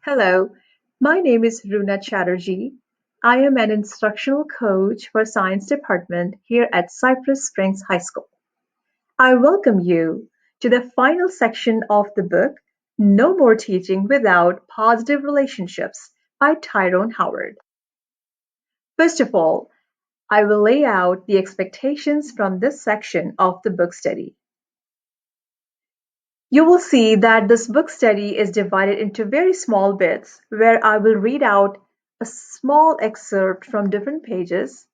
Hello, my name is Runa Chatterjee. I am an instructional coach for Science Department here at Cypress Springs High School. I welcome you to the final section of the book, No More Teaching Without Positive Relationships by Tyrone Howard. First of all, I will lay out the expectations from this section of the book study. You will see that this book study is divided into very small bits where I will read out a small excerpt from different pages.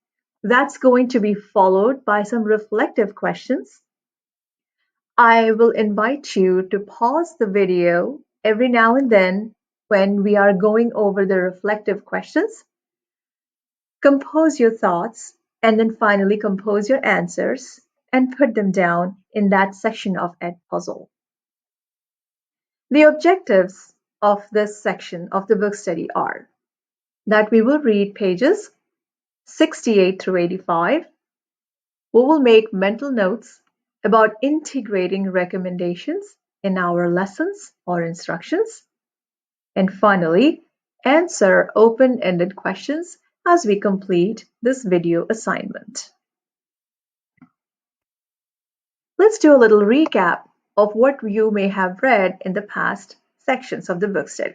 That's going to be followed by some reflective questions. I will invite you to pause the video every now and then when we are going over the reflective questions. Compose your thoughts and then finally compose your answers and put them down in that section of Edpuzzle. The objectives of this section of the book study are that we will read pages 68 through 85. We will make mental notes about integrating recommendations in our lessons or instructions. And finally, answer open-ended questions as we complete this video assignment. Let's do a little recap of what you may have read in the past sections of the book study.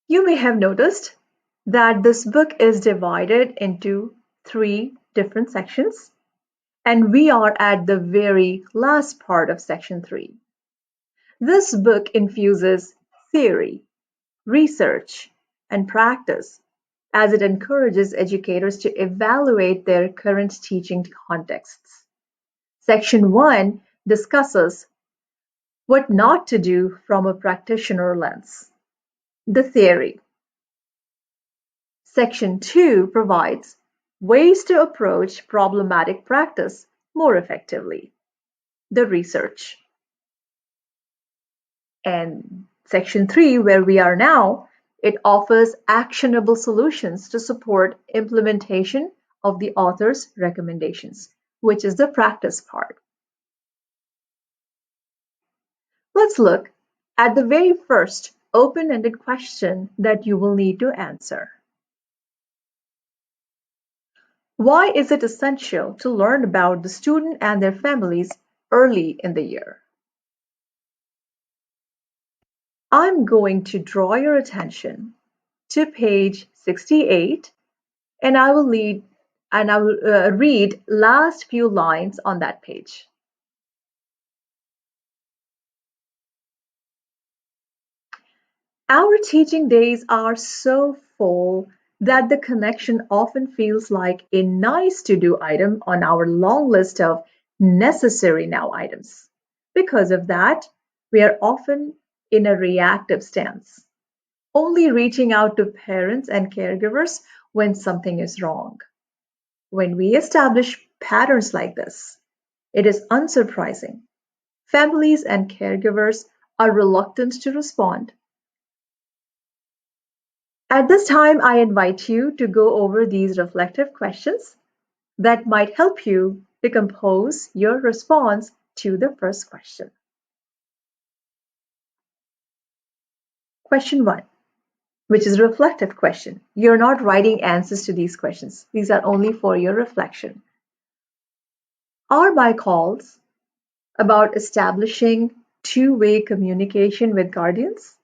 You may have noticed that this book is divided into three different sections, and we are at the very last part of section 3. This book infuses theory, research, and practice as it encourages educators to evaluate their current teaching contexts. Section 1 discusses what not to do from a practitioner lens. The theory. Section 2 provides ways to approach problematic practice more effectively. The research. And Section 3, where we are now, it offers actionable solutions to support implementation of the author's recommendations, which is the practice part. Let's look at the very first open-ended question that you will need to answer. Why is it essential to learn about the student and their families early in the year? I'm going to draw your attention to page 68 and I will read last few lines on that page. Our teaching days are so full that the connection often feels like a nice to do item on our long list of necessary now items. Because of that, we are often in a reactive stance, only reaching out to parents and caregivers when something is wrong. When we establish patterns like this, it is unsurprising. Families and caregivers are reluctant to respond. At this time, I invite you to go over these reflective questions that might help you to compose your response to the first question. Question 1, which is a reflective question. You're not writing answers to these questions. These are only for your reflection. Are my calls about establishing two-way communication with guardians?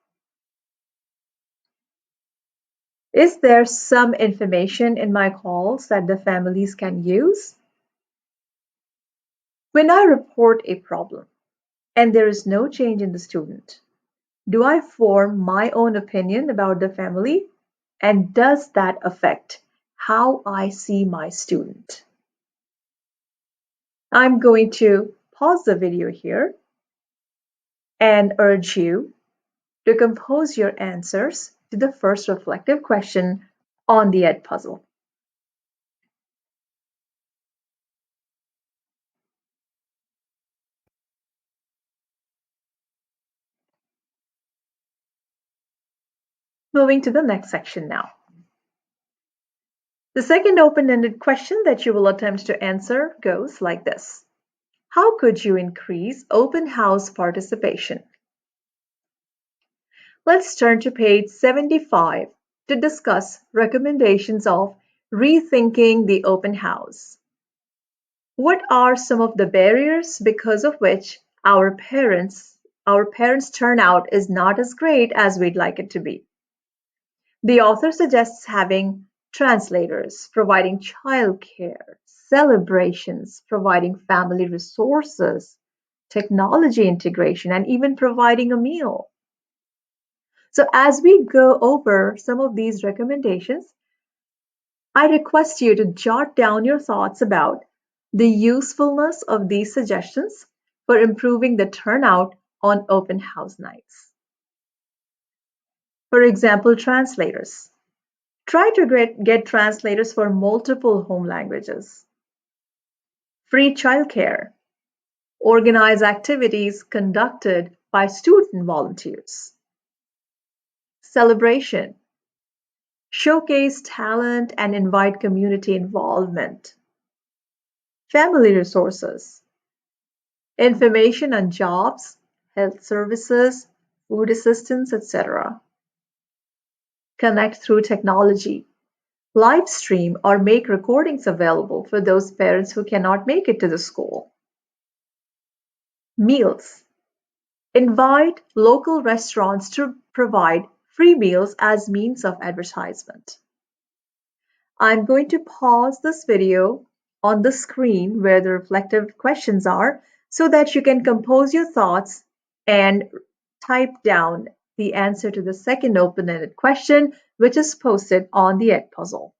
Is there some information in my calls that the families can use? When I report a problem and there is no change in the student, do I form my own opinion about the family? And does that affect how I see my student? I'm going to pause the video here and urge you to compose your answers to the first reflective question on the Edpuzzle. Moving to the next section now. The second open-ended question that you will attempt to answer goes like this. How could you increase open house participation? Let's turn to page 75 to discuss recommendations of rethinking the open house. What are some of the barriers because of which our parents' turnout is not as great as we'd like it to be? The author suggests having translators, providing childcare, celebrations, providing family resources, technology integration, and even providing a meal. So, as we go over some of these recommendations, I request you to jot down your thoughts about the usefulness of these suggestions for improving the turnout on open house nights. For example, translators. Try to get translators for multiple home languages. Free childcare. Organize activities conducted by student volunteers. Celebration. Showcase talent and invite community involvement. Family resources. Information on jobs, health services, food assistance, etc. Connect through technology. Live stream or make recordings available for those parents who cannot make it to the school. Meals. Invite local restaurants to provide free meals as means of advertisement. I'm going to pause this video on the screen where the reflective questions are so that you can compose your thoughts and type down the answer to the second open-ended question, which is posted on the Edpuzzle.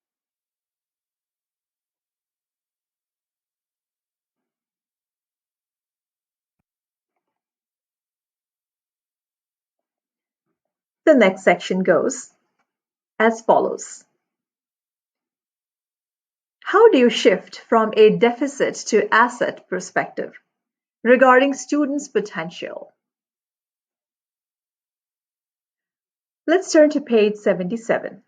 The next section goes as follows. How do you shift from a deficit to asset perspective regarding students' potential? Let's turn to page 77.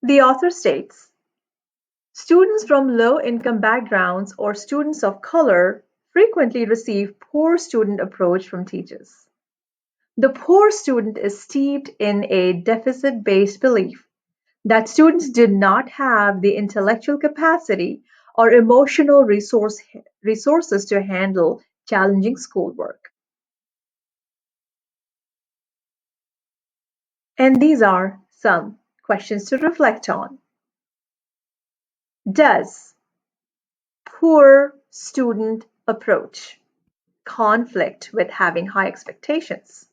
The author states, students from low-income backgrounds or students of color frequently receive poor student approach from teachers. The poor student is steeped in a deficit-based belief that students do not have the intellectual capacity or emotional resources to handle challenging schoolwork. And these are some questions to reflect on. Does poor student approach conflict with having high expectations?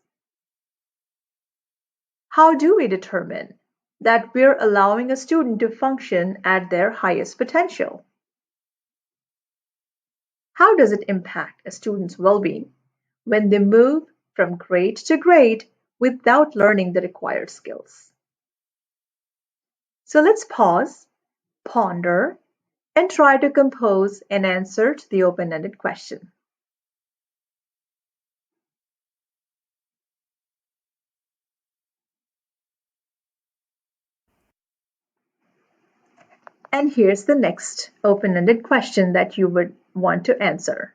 How do we determine that we're allowing a student to function at their highest potential? How does it impact a student's well-being when they move from grade to grade without learning the required skills? So let's pause, ponder, and try to compose an answer to the open-ended question. And here's the next open-ended question that you would want to answer.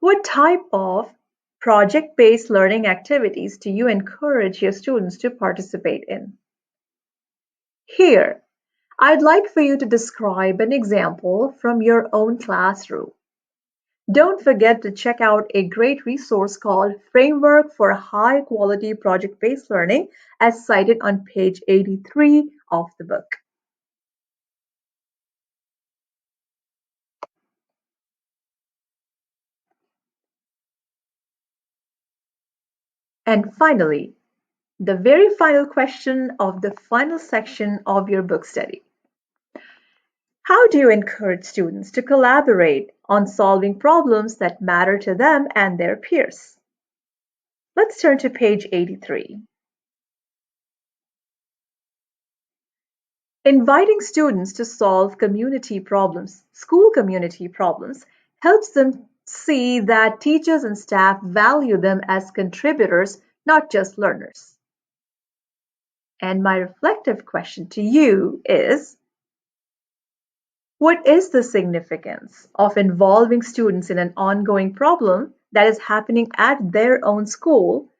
What type of project-based learning activities do you encourage your students to participate in? Here, I'd like for you to describe an example from your own classroom. Don't forget to check out a great resource called Framework for High Quality Project-Based Learning as cited on page 83 of the book. And finally, the very final question of the final section of your book study. How do you encourage students to collaborate on solving problems that matter to them and their peers? Let's turn to page 83. Inviting students to solve community problems, school community problems, helps them see that teachers and staff value them as contributors, not just learners. And my reflective question to you is, What is the significance of involving students in an ongoing problem that is happening at their own school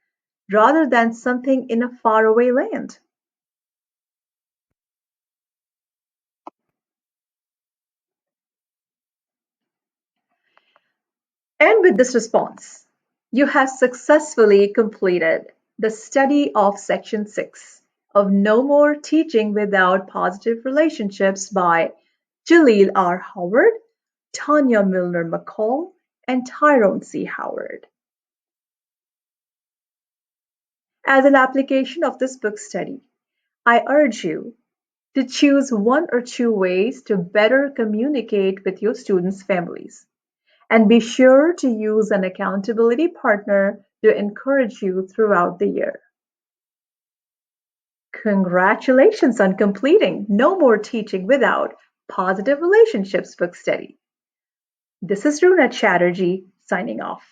rather than something in a faraway land? And with this response, you have successfully completed the study of Section 6 of No More Teaching Without Positive Relationships by Jaleel R. Howard, Tanya Milner McCall, and Tyrone C. Howard. As an application of this book study, I urge you to choose one or two ways to better communicate with your students' families. And be sure to use an accountability partner to encourage you throughout the year. Congratulations on completing No More Teaching Without Positive Relationships book study. This is Runa Chatterjee signing off.